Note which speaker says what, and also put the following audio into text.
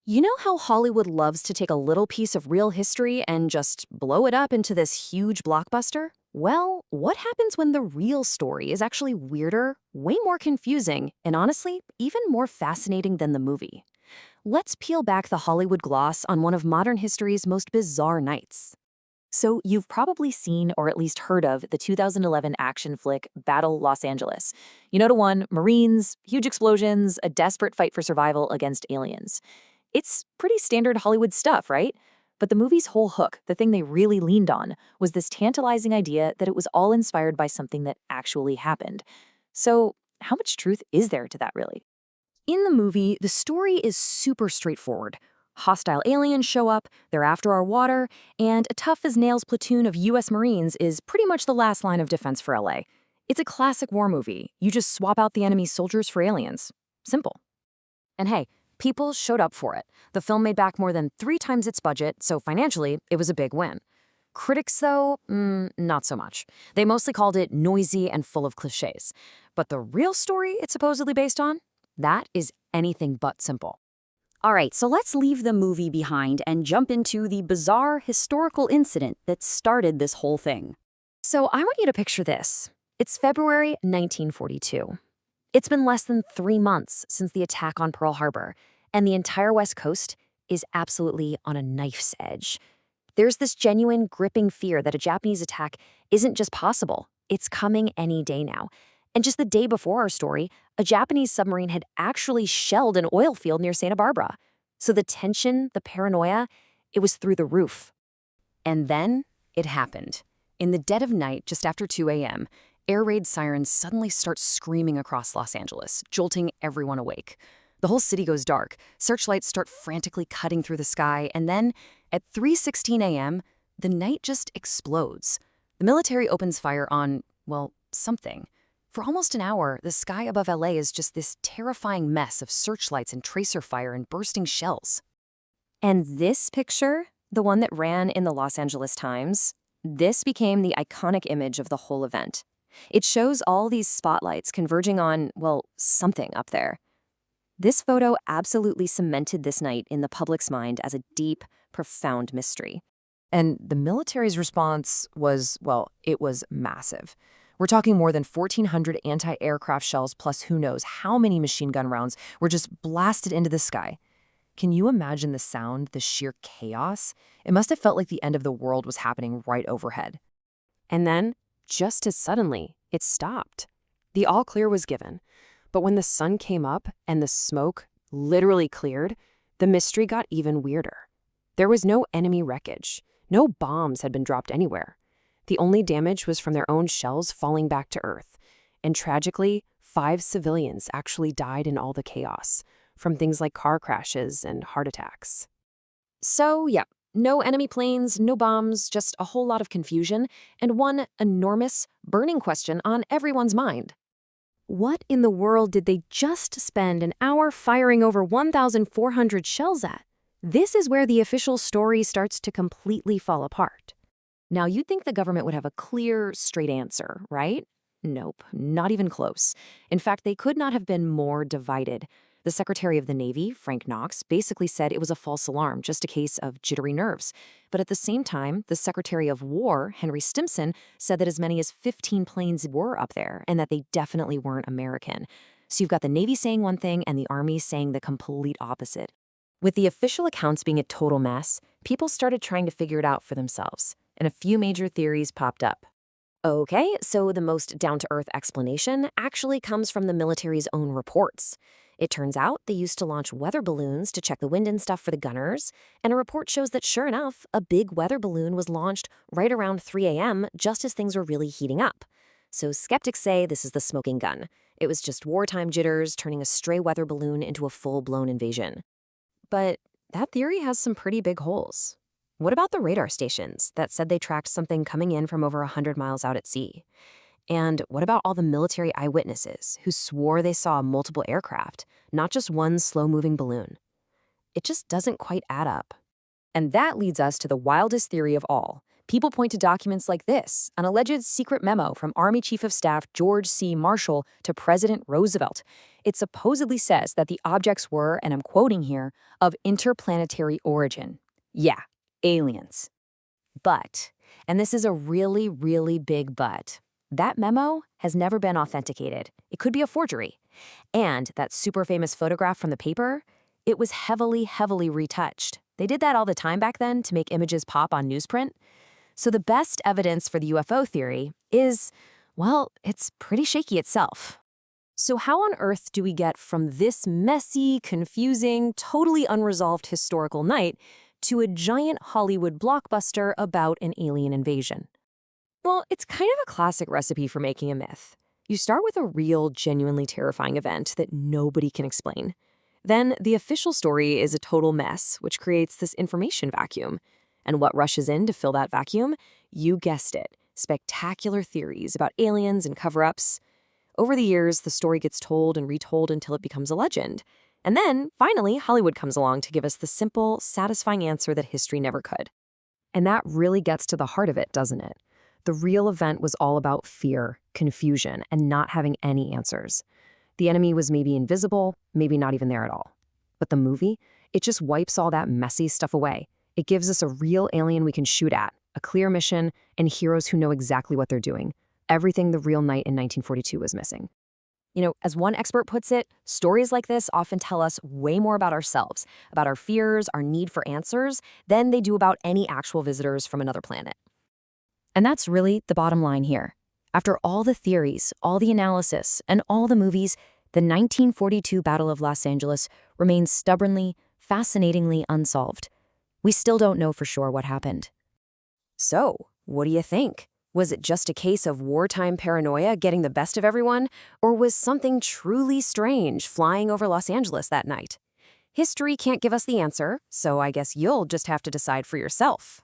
Speaker 1: You know how Hollywood loves to take a little piece of real history and just blow it up into this huge blockbuster? Well, what happens when the real story is actually weirder, way more confusing, and honestly, even more fascinating than the movie? Let's peel back the Hollywood gloss on one of modern history's most bizarre nights. So, you've probably seen or at least heard of the 2011 action flick Battle Los Angeles. You know the one, Marines, huge explosions, a desperate fight for survival against aliens. It's pretty standard Hollywood stuff, right? But the movie's whole hook, the thing they really leaned on, was this tantalizing idea that it was all inspired by something that actually happened. So, how much truth is there to that, really? In the movie, the story is super straightforward. Hostile aliens show up, they're after our water, and a tough-as-nails platoon of US Marines is pretty much the last line of defense for LA. It's a classic war movie. You just swap out the enemy's soldiers for aliens. Simple. And hey, people showed up for it. The film made back more than 3 times its budget, so financially, it was a big win. Critics, though, not so much. They mostly called it noisy and full of cliches. But the real story it's supposedly based on? That is anything but simple. All right, so let's leave the movie behind and jump into the bizarre historical incident that started this whole thing. So I want you to picture this. It's February 1942. It's been less than 3 months since the attack on Pearl Harbor, and the entire West Coast is absolutely on a knife's edge. There's this genuine, gripping fear that a Japanese attack isn't just possible, it's coming any day now. And just the day before our story, a Japanese submarine had actually shelled an oil field near Santa Barbara. So the tension, the paranoia, it was through the roof. And then it happened. In the dead of night, just after 2 a.m., air raid sirens suddenly start screaming across Los Angeles, jolting everyone awake. The whole city goes dark, searchlights start frantically cutting through the sky, and then, at 3:16 a.m., the night just explodes. The military opens fire on, well, something. For almost an hour, the sky above LA is just this terrifying mess of searchlights and tracer fire and bursting shells. And this picture, the one that ran in the Los Angeles Times, this became the iconic image of the whole event. It shows all these spotlights converging on, well, something up there. This photo absolutely cemented this night in the public's mind as a deep, profound mystery. And the military's response was, well, it was massive. We're talking more than 1,400 anti-aircraft shells plus who knows how many machine gun rounds were just blasted into the sky. Can you imagine the sound, the sheer chaos? It must have felt like the end of the world was happening right overhead. And then, just as suddenly, it stopped. The all clear was given. But when the sun came up and the smoke literally cleared, the mystery got even weirder. There was no enemy wreckage. No bombs had been dropped anywhere. The only damage was from their own shells falling back to Earth. And tragically, 5 civilians actually died in all the chaos, from things like car crashes and heart attacks. So, yeah, no enemy planes, no bombs, just a whole lot of confusion, and one enormous, burning question on everyone's mind. What in the world did they just spend an hour firing over 1,400 shells at? This is where the official story starts to completely fall apart. Now, you'd think the government would have a clear, straight answer, right? Nope, not even close. In fact, they could not have been more divided. The Secretary of the Navy, Frank Knox, basically said it was a false alarm, just a case of jittery nerves. But at the same time, the Secretary of War, Henry Stimson, said that as many as 15 planes were up there and that they definitely weren't American. So you've got the Navy saying one thing and the Army saying the complete opposite. With the official accounts being a total mess, people started trying to figure it out for themselves, and a few major theories popped up. Okay, so the most down-to-earth explanation actually comes from the military's own reports. It turns out they used to launch weather balloons to check the wind and stuff for the gunners, and a report shows that sure enough, a big weather balloon was launched right around 3 a.m. just as things were really heating up. So skeptics say this is the smoking gun. It was just wartime jitters turning a stray weather balloon into a full-blown invasion. But that theory has some pretty big holes. What about the radar stations that said they tracked something coming in from over 100 miles out at sea? And what about all the military eyewitnesses who swore they saw multiple aircraft, not just one slow-moving balloon? It just doesn't quite add up. And that leads us to the wildest theory of all, People point to documents like this, an alleged secret memo from Army Chief of Staff George C. Marshall to President Roosevelt. It supposedly says that the objects were, and I'm quoting here, of interplanetary origin. Yeah, aliens. But, and this is a really, really big but, that memo has never been authenticated. It could be a forgery. And that super famous photograph from the paper, it was heavily, heavily retouched. They did that all the time back then to make images pop on newsprint. So the best evidence for the UFO theory is, well, it's pretty shaky itself. So how on earth do we get from this messy, confusing, totally unresolved historical night to a giant Hollywood blockbuster about an alien invasion? Well, it's kind of a classic recipe for making a myth. You start with a real, genuinely terrifying event that nobody can explain. Then the official story is a total mess, which creates this information vacuum. And what rushes in to fill that vacuum? You guessed it, spectacular theories about aliens and cover-ups. Over the years, the story gets told and retold until it becomes a legend. And then, finally, Hollywood comes along to give us the simple, satisfying answer that history never could. And that really gets to the heart of it, doesn't it? The real event was all about fear, confusion, and not having any answers. The enemy was maybe invisible, maybe not even there at all. But the movie, it just wipes all that messy stuff away. It gives us a real alien we can shoot at, a clear mission, and heroes who know exactly what they're doing. Everything the real night in 1942 was missing. You know, as one expert puts it, stories like this often tell us way more about ourselves, about our fears, our need for answers, than they do about any actual visitors from another planet. And that's really the bottom line here. After all the theories, all the analysis, and all the movies, the 1942 Battle of Los Angeles remains stubbornly, fascinatingly unsolved. We still don't know for sure what happened. So, what do you think? Was it just a case of wartime paranoia getting the best of everyone, or was something truly strange flying over Los Angeles that night? History can't give us the answer, so I guess you'll just have to decide for yourself.